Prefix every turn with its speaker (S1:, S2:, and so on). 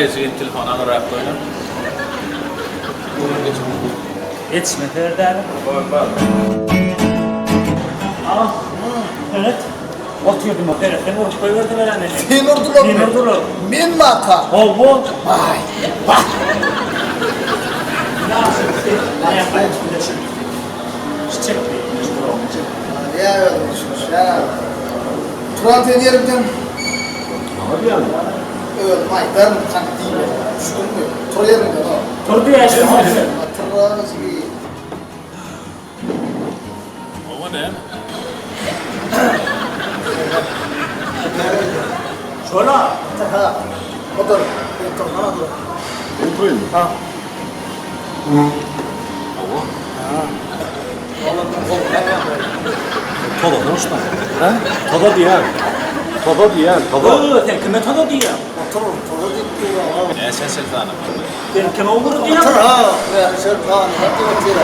S1: reisiyle telefonu alarak koyun.
S2: Yetişme Feride.
S1: Bak.
S2: Ah, evet. Oturdum o tereften uç koyverdim herhalde.
S3: Timurdular mı?
S2: Timurdular.
S3: Min maka.
S2: Ol bu.
S3: Vay. Bak.
S2: Ne yapayım şimdi? Çiçek mi?
S3: Ya ölmüşmüş ya. Turan yerimden.
S2: Abi ya.
S3: Evet, maydan kan değil. Şunu mu? Tur yerimden o.
S2: Turdu ya işte.
S3: Turan gibi.
S1: O ne?
S2: Şöyle.
S3: Ha. Otur. Otur.
S1: Oturayım mı?
S3: Ha.
S1: Toda konuşma. Ha? Toda diyen. Toda diyen. Toda.
S2: Sen kime tadı diye?
S3: Otur. Otur gitti.
S1: Ne sen tanım.
S2: Sen kime olur diye?
S3: Otur ha. Ya sen ha. Hadi otur.